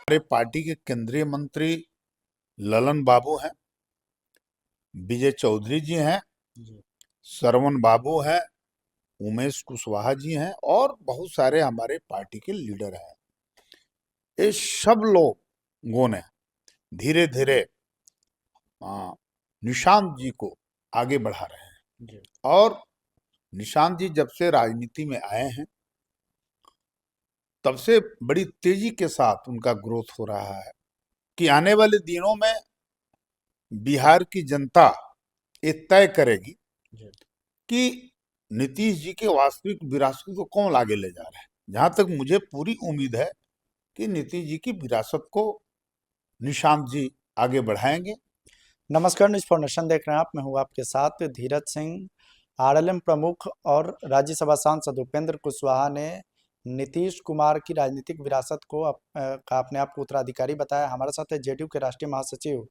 हमारे पार्टी के केंद्रीय मंत्री ललन बाबू हैं, विजय चौधरी जी हैं, श्रवण बाबू हैं, उमेश कुशवाहा जी हैं और बहुत सारे हमारे पार्टी के लीडर हैं। ये सब लोगों ने धीरे धीरे निशांत जी को आगे बढ़ा रहे हैं। और निशांत जी जब से राजनीति में आए हैं तब से बड़ी तेजी के साथ उनका ग्रोथ हो रहा है कि आने वाले दिनों में बिहार की जनता ये तय करेगी कि नीतीश जी के वास्तविक विरासत को कौन आगे ले जा रहा है। जहां तक मुझे पूरी उम्मीद है कि नीतीश जी की विरासत को निशांत जी आगे बढ़ाएंगे। नमस्कार, न्यूज फॉर नेशन देख रहे हैं आप। मैं हूं आपके साथ धीरज सिंह। आरएलएम प्रमुख और राज्यसभा सांसद उपेंद्र कुशवाहा ने नीतीश कुमार की राजनीतिक विरासत को का अपने आप को उत्तराधिकारी बताया। हमारे साथ है जेडीयू के राष्ट्रीय महासचिव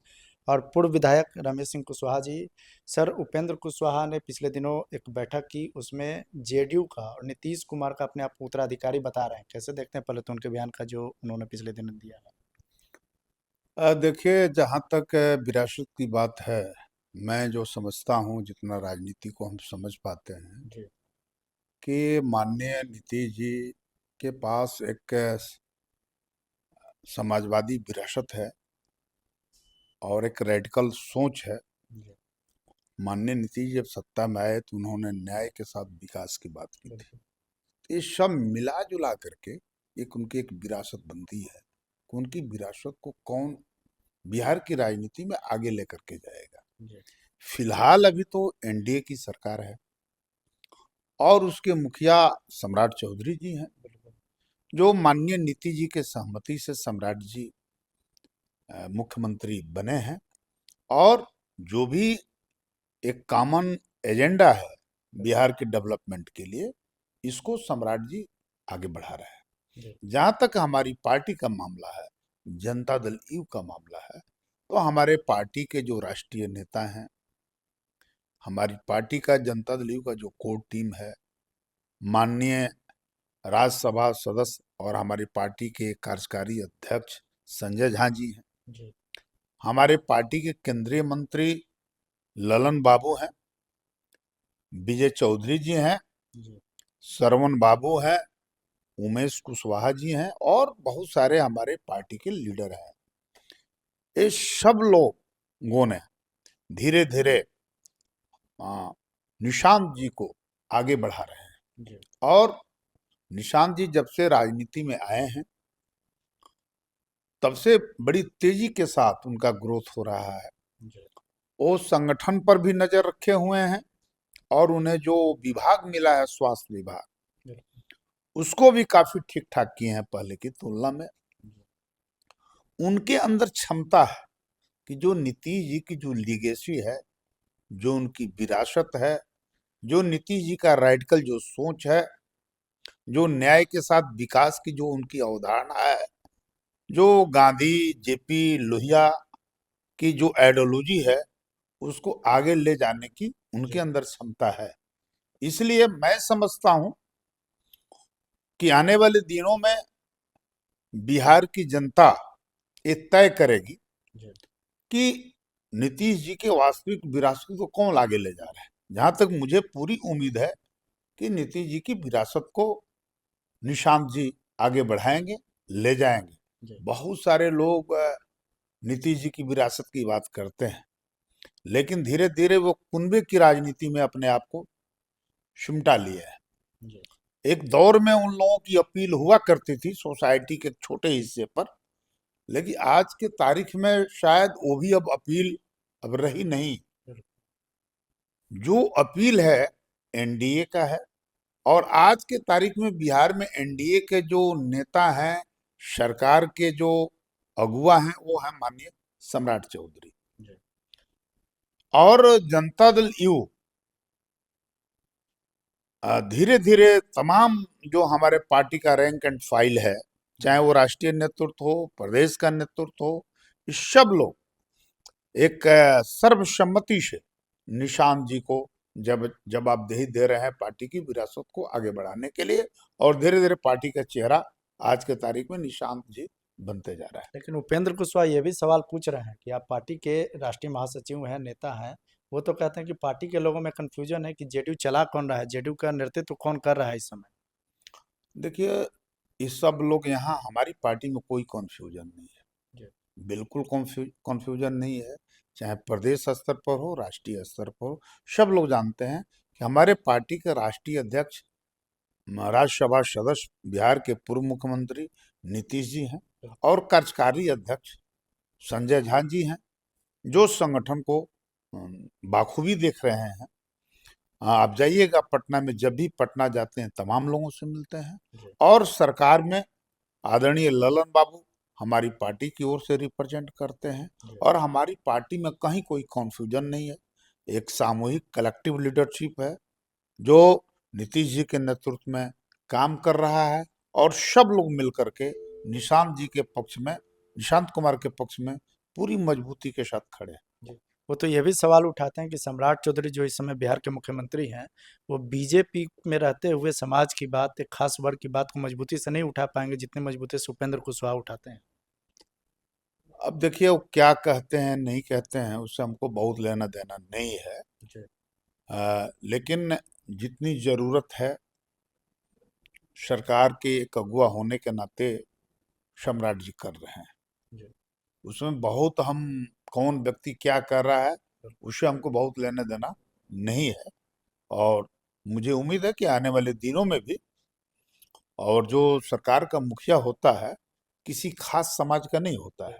और पूर्व विधायक रमेश सिंह कुशवाहा जी। सर, उपेंद्र कुशवाहा ने पिछले दिनों एक बैठक की, उसमें जेडीयू का और नीतीश कुमार का अपने आप को उत्तराधिकारी बता रहे हैं। कैसे देखते हैं पहले तो उनके बयान का जो उन्होंने पिछले दिनों दिया है? देखिए, जहां तक विरासत की बात है, मैं जो समझता हूं, जितना राजनीति को हम समझ पाते हैं जी कि माननीय नीतीश जी के पास एक समाजवादी विरासत है और एक रेडिकल सोच है। जी माननीय नीतीश जी जब सत्ता में आए तो उन्होंने न्याय के साथ विकास की बात की थी। तो ये सब मिला जुला करके एक उनकी एक विरासत बनती है कि उनकी विरासत को कौन बिहार की राजनीति में आगे लेकर के जाएगा। फिलहाल अभी तो एनडीए की सरकार है और उसके मुखिया सम्राट चौधरी जी हैं, जो माननीय नीतीश जी के सहमति से सम्राट जी मुख्यमंत्री बने हैं। और जो भी एक कॉमन एजेंडा है बिहार के डेवलपमेंट के लिए, इसको सम्राट जी आगे बढ़ा रहे हैं। जहां तक हमारी पार्टी का मामला है, जनता दल यू का मामला है, तो हमारे पार्टी के जो राष्ट्रीय नेता हैं, हमारी पार्टी का जनता दल यू का जो कोर टीम है, माननीय राज्यसभा सदस्य और हमारी पार्टी के कार्यकारी अध्यक्ष संजय झा जी हैं, हमारे पार्टी के केंद्रीय मंत्री ललन बाबू हैं, विजय चौधरी जी हैं, श्रवण बाबू हैं, उमेश कुशवाहा जी हैं और बहुत सारे हमारे पार्टी के लीडर हैं। ये सब लोगों ने धीरे धीरे निशांत जी को आगे बढ़ा रहे हैं। और निशांत जी जब से राजनीति में आए हैं तब से बड़ी तेजी के साथ उनका ग्रोथ हो रहा है। वो संगठन पर भी नजर रखे हुए हैं और उन्हें जो विभाग मिला है, स्वास्थ्य विभाग, उसको भी काफी ठीक ठाक किए हैं पहले की तुलना में। उनके अंदर क्षमता है कि जो नीतीश जी की जो लीगेसी है, जो उनकी विरासत है, जो नीतीश जी का रेडिकल जो सोच है, जो न्याय के साथ विकास की जो उनकी अवधारणा है, जो गांधी जेपी लोहिया की जो आइडियोलॉजी है, उसको आगे ले जाने की उनके अंदर क्षमता है। इसलिए मैं समझता हूं कि आने वाले दिनों में बिहार की जनता ये तय करेगी कि नीतीश जी के वास्तविक विरासत को कौन आगे ले जा रहा है। जहां तक मुझे पूरी उम्मीद है कि नीतीश जी की विरासत को निशांत जी आगे बढ़ाएंगे, ले जाएंगे। बहुत सारे लोग नीतीश जी की विरासत की बात करते हैं, लेकिन धीरे धीरे वो कुनबे की राजनीति में अपने आप को सिमटा लिए है। एक दौर में उन लोगों की अपील हुआ करती थी सोसाइटी के छोटे हिस्से पर, लेकिन आज के तारीख में शायद वो भी अब अपील अब रही नहीं। जो अपील है एनडीए का है और आज के तारीख में बिहार में एनडीए के जो नेता हैं, सरकार के जो अगुवा हैं, वो है माननीय सम्राट चौधरी। और जनता दल यू धीरे धीरे तमाम जो हमारे पार्टी का रैंक एंड फाइल है, चाहे वो राष्ट्रीय नेतृत्व हो, प्रदेश का नेतृत्व हो, इस सब लोग एक सर्वसम्मति से निशांत जी को जवाबदेही दे रहे हैं पार्टी की विरासत को आगे बढ़ाने के लिए। और धीरे धीरे पार्टी का चेहरा आज के तारीख में निशांत जी बनते जा रहा है। लेकिन उपेंद्र कुशवाहा ये भी सवाल पूछ रहे हैं कि आप पार्टी के राष्ट्रीय महासचिव हैं, नेता हैं। वो तो कहते हैं कि पार्टी के लोगों में कंफ्यूजन है कि जेडीयू चला कौन रहा है, जेडीयू का नेतृत्व कौन कर रहा है इस समय। देखिए, ये सब लोग यहाँ, हमारी पार्टी में कोई कॉन्फ्यूजन नहीं है, जी। बिल्कुल कॉन्फ्यूजन नहीं है। चाहे प्रदेश स्तर पर हो, राष्ट्रीय स्तर पर हो, सब लोग जानते हैं कि हमारे पार्टी के राष्ट्रीय अध्यक्ष, राज्यसभा सदस्य, बिहार के पूर्व मुख्यमंत्री नीतीश जी हैं, और कार्यकारी अध्यक्ष संजय झा जी हैं, जो संगठन को बाखूबी देख रहे हैं। हाँ, आप जाइएगा पटना में, जब भी पटना जाते हैं तमाम लोगों से मिलते हैं, जी। और सरकार में आदरणीय ललन बाबू हमारी पार्टी की ओर से रिप्रेजेंट करते हैं, जी। और हमारी पार्टी में कहीं कोई कॉन्फ्यूजन नहीं है। एक सामूहिक कलेक्टिव लीडरशिप है जो नीतीश जी के नेतृत्व में काम कर रहा है, और सब लोग मिलकर के निशांत जी के पक्ष में, निशांत कुमार के पक्ष में पूरी मजबूती के साथ खड़े हैं। जी। वो तो ये भी सवाल उठाते हैं कि सम्राट चौधरी जो इस समय बिहार के मुख्यमंत्री हैं, वो बीजेपी में रहते हुए समाज की बात, एक खास वर्ग की बात को मजबूती से नहीं उठा पाएंगे जितनी मजबूती से उपेंद्र कुशवाहा उठाते हैं। अब देखिए, वो क्या कहते हैं नहीं कहते हैं, उससे हमको बहुत लेना देना नहीं है। जी। लेकिन जितनी जरूरत है सरकार के एक अगुवा होने के नाते सम्राट जी कर रहे हैं, जी। उसमें बहुत हम, कौन व्यक्ति क्या कर रहा है उससे हमको बहुत लेना देना नहीं है। और मुझे उम्मीद है कि आने वाले दिनों में भी, और जो सरकार का मुखिया होता है किसी खास समाज का नहीं होता है,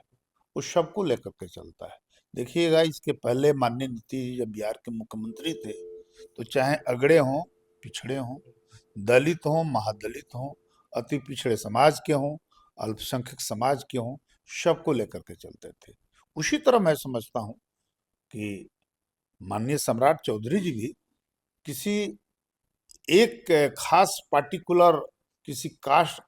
वो सबको लेकर के चलता है। देखिएगा, इसके पहले माननीय नीतीश जी जब बिहार के मुख्यमंत्री थे, तो चाहे अगड़े हों, पिछड़े हों, दलित हों, महादलित हों, अति पिछड़े समाज के हों, अल्पसंख्यक समाज के हों, सबको लेकर के चलते थे। उसी तरह मैं समझता हूँ कि माननीय सम्राट चौधरी जी भी किसी एक खास पार्टिकुलर किसी कास्ट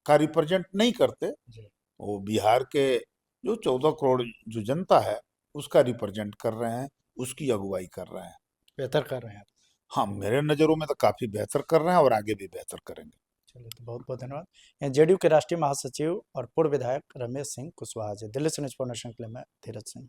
का रिप्रेजेंट नहीं करते। जी। वो बिहार के जो 14 करोड़ जो जनता है उसका रिप्रेजेंट कर रहे हैं, उसकी अगुवाई कर रहे हैं। बेहतर कर रहे हैं आप। हाँ, मेरे नज़रों में तो काफ़ी बेहतर कर रहे हैं, और आगे भी बेहतर करेंगे। चलिए, तो बहुत बहुत धन्यवाद। जेडीयू के राष्ट्रीय महासचिव और पूर्व विधायक रमेश सिंह कुशवाहा जी। दिल्ली से न्यूज़ फॉर नेशन के लिए मैं धीरज सिंह।